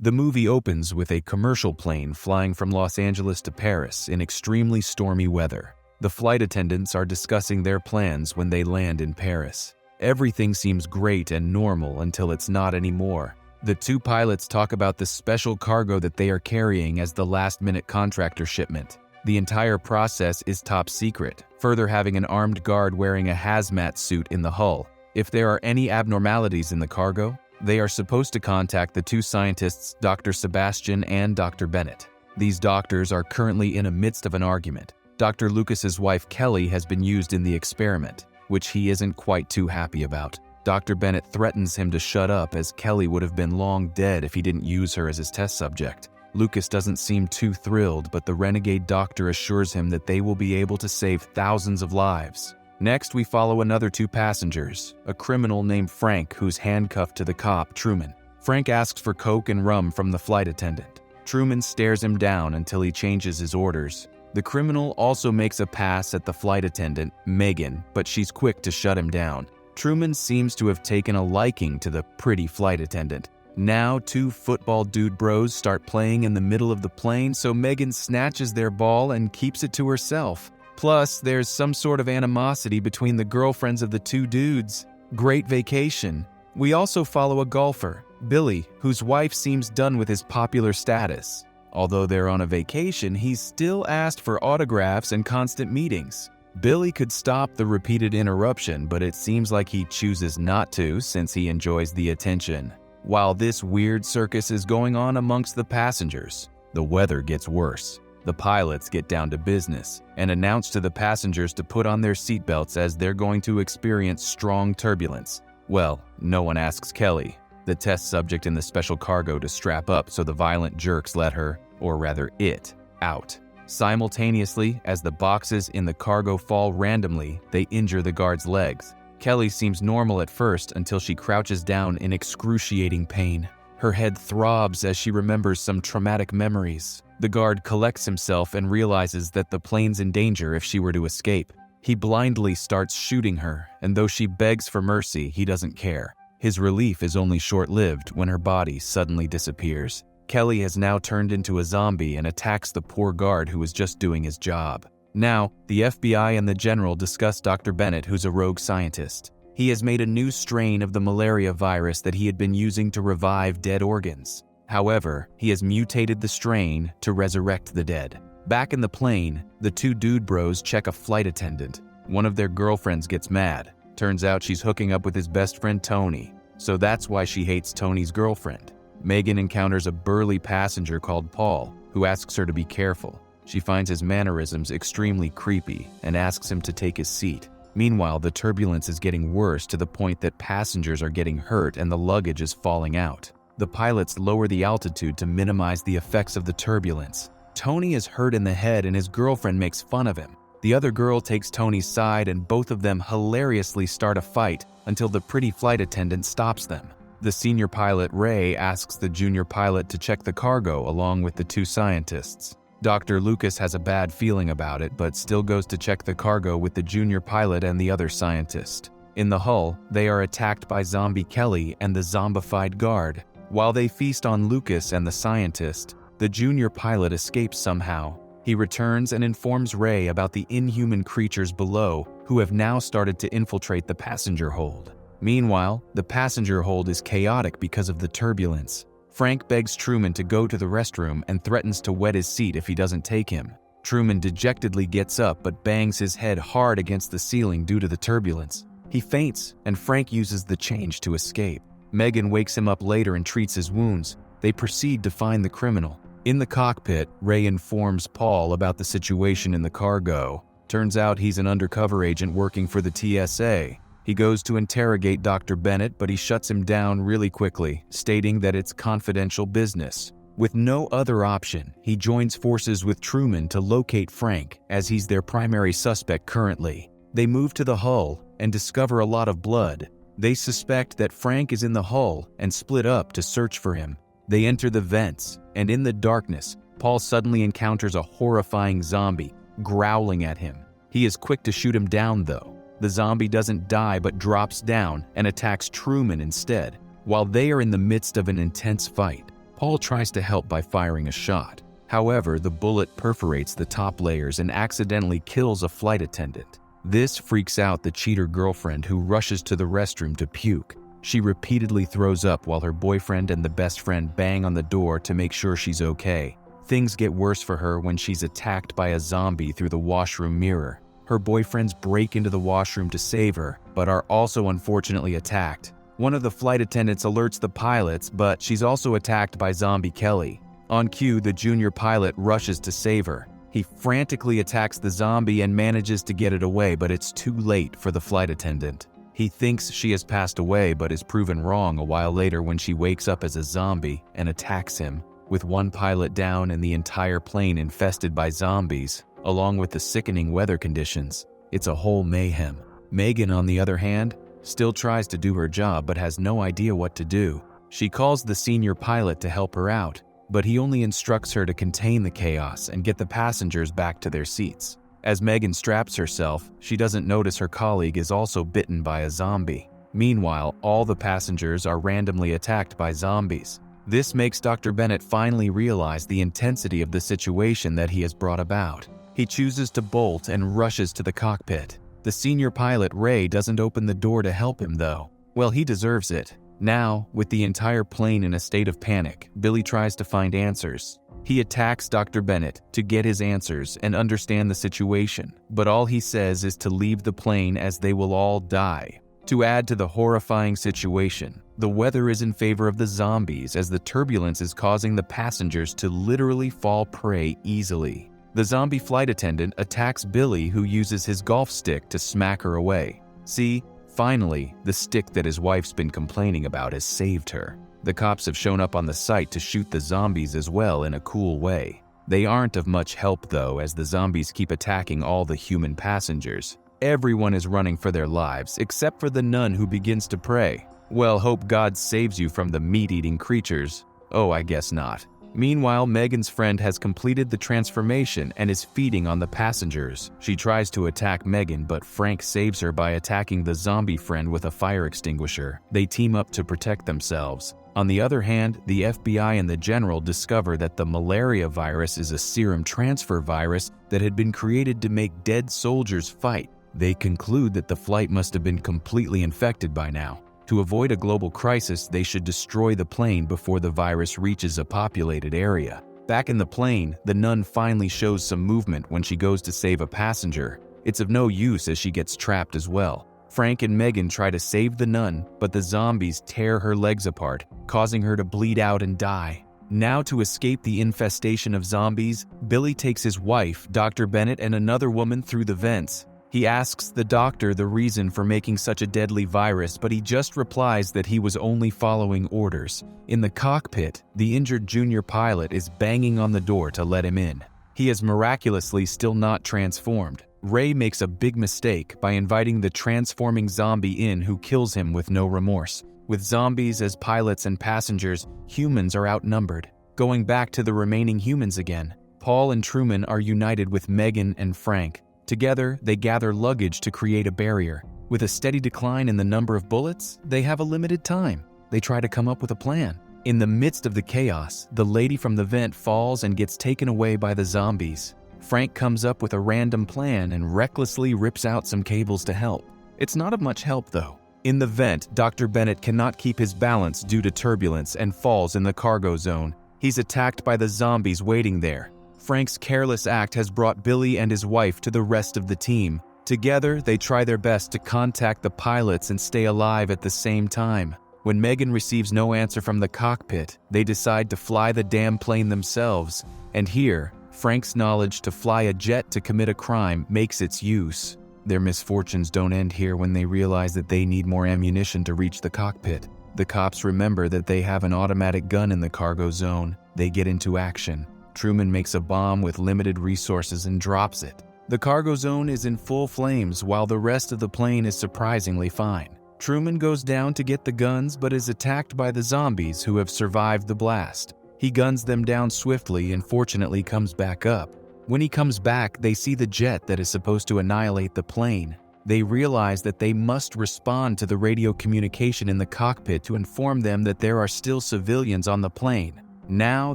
The movie opens with a commercial plane flying from Los Angeles to Paris in extremely stormy weather. The flight attendants are discussing their plans when they land in Paris. Everything seems great and normal until it's not anymore. The two pilots talk about the special cargo that they are carrying as the last-minute contractor shipment. The entire process is top secret, further having an armed guard wearing a hazmat suit in the hull. If there are any abnormalities in the cargo, they are supposed to contact the two scientists, Dr. Sebastian and Dr. Bennett. These doctors are currently in the midst of an argument. Dr. Lucas's wife Kelly has been used in the experiment, which he isn't quite too happy about. Dr. Bennett threatens him to shut up as Kelly would have been long dead if he didn't use her as his test subject. Lucas doesn't seem too thrilled, but the renegade doctor assures him that they will be able to save thousands of lives. Next, we follow another two passengers, a criminal named Frank who's handcuffed to the cop, Truman. Frank asks for Coke and rum from the flight attendant. Truman stares him down until he changes his orders. The criminal also makes a pass at the flight attendant, Megan, but she's quick to shut him down. Truman seems to have taken a liking to the pretty flight attendant. Now, two football dude bros start playing in the middle of the plane, so Megan snatches their ball and keeps it to herself. Plus, there's some sort of animosity between the girlfriends of the two dudes. Great vacation. We also follow a golfer, Billy, whose wife seems done with his popular status. Although they're on a vacation, he's still asked for autographs and constant meetings. Billy could stop the repeated interruption, but it seems like he chooses not to since he enjoys the attention. While this weird circus is going on amongst the passengers, the weather gets worse. The pilots get down to business and announce to the passengers to put on their seatbelts as they're going to experience strong turbulence. Well, no one asks Kelly, the test subject in the special cargo, to strap up so the violent jerks let her, or rather it, out. Simultaneously, as the boxes in the cargo fall randomly, they injure the guard's legs. Kelly seems normal at first until she crouches down in excruciating pain. Her head throbs as she remembers some traumatic memories. The guard collects himself and realizes that the plane's in danger if she were to escape. He blindly starts shooting her, and though she begs for mercy, he doesn't care. His relief is only short-lived when her body suddenly disappears. Kelly has now turned into a zombie and attacks the poor guard who was just doing his job. Now, the FBI and the general discuss Dr. Bennett, who's a rogue scientist. He has made a new strain of the malaria virus that he had been using to revive dead organs. However, he has mutated the strain to resurrect the dead. Back in the plane, the two dude bros check a flight attendant. One of their girlfriends gets mad. Turns out she's hooking up with his best friend Tony, so that's why she hates Tony's girlfriend. Megan encounters a burly passenger called Paul, who asks her to be careful. She finds his mannerisms extremely creepy and asks him to take his seat. Meanwhile, the turbulence is getting worse to the point that passengers are getting hurt and the luggage is falling out. The pilots lower the altitude to minimize the effects of the turbulence. Tony is hurt in the head and his girlfriend makes fun of him. The other girl takes Tony's side and both of them hilariously start a fight until the pretty flight attendant stops them. The senior pilot, Ray, asks the junior pilot to check the cargo along with the two scientists. Dr. Lucas has a bad feeling about it, but still goes to check the cargo with the junior pilot and the other scientist. In the hull, they are attacked by zombie Kelly and the zombified guard. While they feast on Lucas and the scientist, the junior pilot escapes somehow. He returns and informs Ray about the inhuman creatures below, who have now started to infiltrate the passenger hold. Meanwhile, the passenger hold is chaotic because of the turbulence. Frank begs Truman to go to the restroom and threatens to wet his seat if he doesn't take him. Truman dejectedly gets up but bangs his head hard against the ceiling due to the turbulence. He faints, and Frank uses the change to escape. Megan wakes him up later and treats his wounds. They proceed to find the criminal. In the cockpit, Ray informs Paul about the situation in the cargo. Turns out he's an undercover agent working for the TSA. He goes to interrogate Dr. Bennett, but he shuts him down really quickly, stating that it's confidential business. With no other option, he joins forces with Truman to locate Frank, as he's their primary suspect currently. They move to the hull and discover a lot of blood. They suspect that Frank is in the hull and split up to search for him. They enter the vents, and in the darkness, Paul suddenly encounters a horrifying zombie, growling at him. He is quick to shoot him down though. The zombie doesn't die but drops down and attacks Truman instead. While they are in the midst of an intense fight, Paul tries to help by firing a shot. However, the bullet perforates the top layers and accidentally kills a flight attendant. This freaks out the cheater girlfriend, who rushes to the restroom to puke. She repeatedly throws up while her boyfriend and the best friend bang on the door to make sure she's okay. Things get worse for her when she's attacked by a zombie through the washroom mirror. Her boyfriends break into the washroom to save her, but are also unfortunately attacked. One of the flight attendants alerts the pilots, but she's also attacked by Zombie Kelly. On cue, the junior pilot rushes to save her. He frantically attacks the zombie and manages to get it away, but it's too late for the flight attendant. He thinks she has passed away, but is proven wrong a while later when she wakes up as a zombie and attacks him. With one pilot down and the entire plane infested by zombies, along with the sickening weather conditions, it's a whole mayhem. Megan, on the other hand, still tries to do her job but has no idea what to do. She calls the senior pilot to help her out, but he only instructs her to contain the chaos and get the passengers back to their seats. As Megan straps herself, she doesn't notice her colleague is also bitten by a zombie. Meanwhile, all the passengers are randomly attacked by zombies. This makes Dr. Bennett finally realize the intensity of the situation that he has brought about. He chooses to bolt and rushes to the cockpit. The senior pilot, Ray, doesn't open the door to help him though. Well, he deserves it. Now, with the entire plane in a state of panic, Billy tries to find answers. He attacks Dr. Bennett to get his answers and understand the situation, but all he says is to leave the plane as they will all die. To add to the horrifying situation, the weather is in favor of the zombies as the turbulence is causing the passengers to literally fall prey easily. The zombie flight attendant attacks Billy, who uses his golf stick to smack her away. See? Finally, the stick that his wife's been complaining about has saved her. The cops have shown up on the site to shoot the zombies as well in a cool way. They aren't of much help though, as the zombies keep attacking all the human passengers. Everyone is running for their lives, except for the nun, who begins to pray. Well, hope God saves you from the meat-eating creatures. Oh, I guess not. Meanwhile, Megan's friend has completed the transformation and is feeding on the passengers. She tries to attack Megan, but Frank saves her by attacking the zombie friend with a fire extinguisher. They team up to protect themselves. On the other hand, the FBI and the general discover that the malaria virus is a serum transfer virus that had been created to make dead soldiers fight. They conclude that the flight must have been completely infected by now. To avoid a global crisis, they should destroy the plane before the virus reaches a populated area. Back in the plane, the nun finally shows some movement when she goes to save a passenger. It's of no use as she gets trapped as well. Frank and Megan try to save the nun, but the zombies tear her legs apart, causing her to bleed out and die. Now, to escape the infestation of zombies, Billy takes his wife, Dr. Bennett, and another woman through the vents. He asks the doctor the reason for making such a deadly virus, but he just replies that he was only following orders. In the cockpit, the injured junior pilot is banging on the door to let him in. He is miraculously still not transformed. Ray makes a big mistake by inviting the transforming zombie in, who kills him with no remorse. With zombies as pilots and passengers, humans are outnumbered. Going back to the remaining humans again, Paul and Truman are united with Megan and Frank. Together, they gather luggage to create a barrier. With a steady decline in the number of bullets, they have a limited time. They try to come up with a plan. In the midst of the chaos, the lady from the vent falls and gets taken away by the zombies. Frank comes up with a random plan and recklessly rips out some cables to help. It's not of much help though. In the vent, Dr. Bennett cannot keep his balance due to turbulence and falls in the cargo zone. He's attacked by the zombies waiting there. Frank's careless act has brought Billy and his wife to the rest of the team. Together, they try their best to contact the pilots and stay alive at the same time. When Megan receives no answer from the cockpit, they decide to fly the damn plane themselves. And here, Frank's knowledge to fly a jet to commit a crime makes its use. Their misfortunes don't end here when they realize that they need more ammunition to reach the cockpit. The cops remember that they have an automatic gun in the cargo zone. They get into action. Truman makes a bomb with limited resources and drops it. The cargo zone is in full flames while the rest of the plane is surprisingly fine. Truman goes down to get the guns but is attacked by the zombies who have survived the blast. He guns them down swiftly and fortunately comes back up. When he comes back, they see the jet that is supposed to annihilate the plane. They realize that they must respond to the radio communication in the cockpit to inform them that there are still civilians on the plane. Now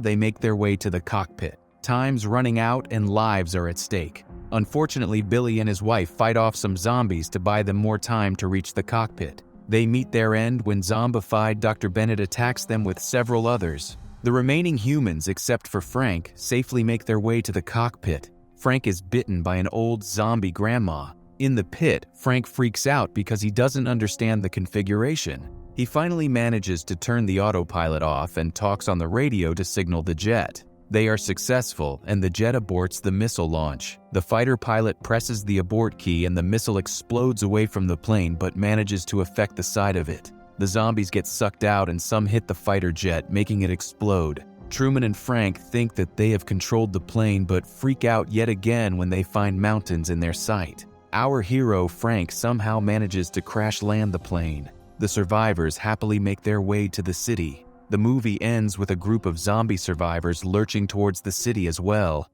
they make their way to the cockpit. Time's running out and lives are at stake. Unfortunately, Billy and his wife fight off some zombies to buy them more time to reach the cockpit. They meet their end when zombified Dr. Bennett attacks them with several others. The remaining humans, except for Frank, safely make their way to the cockpit. Frank is bitten by an old zombie grandma. In the pit, Frank freaks out because he doesn't understand the configuration. He finally manages to turn the autopilot off and talks on the radio to signal the jet. They are successful, and the jet aborts the missile launch. The fighter pilot presses the abort key and the missile explodes away from the plane but manages to affect the side of it. The zombies get sucked out and some hit the fighter jet, making it explode. Truman and Frank think that they have controlled the plane but freak out yet again when they find mountains in their sight. Our hero, Frank, somehow manages to crash land the plane. The survivors happily make their way to the city. The movie ends with a group of zombie survivors lurching towards the city as well.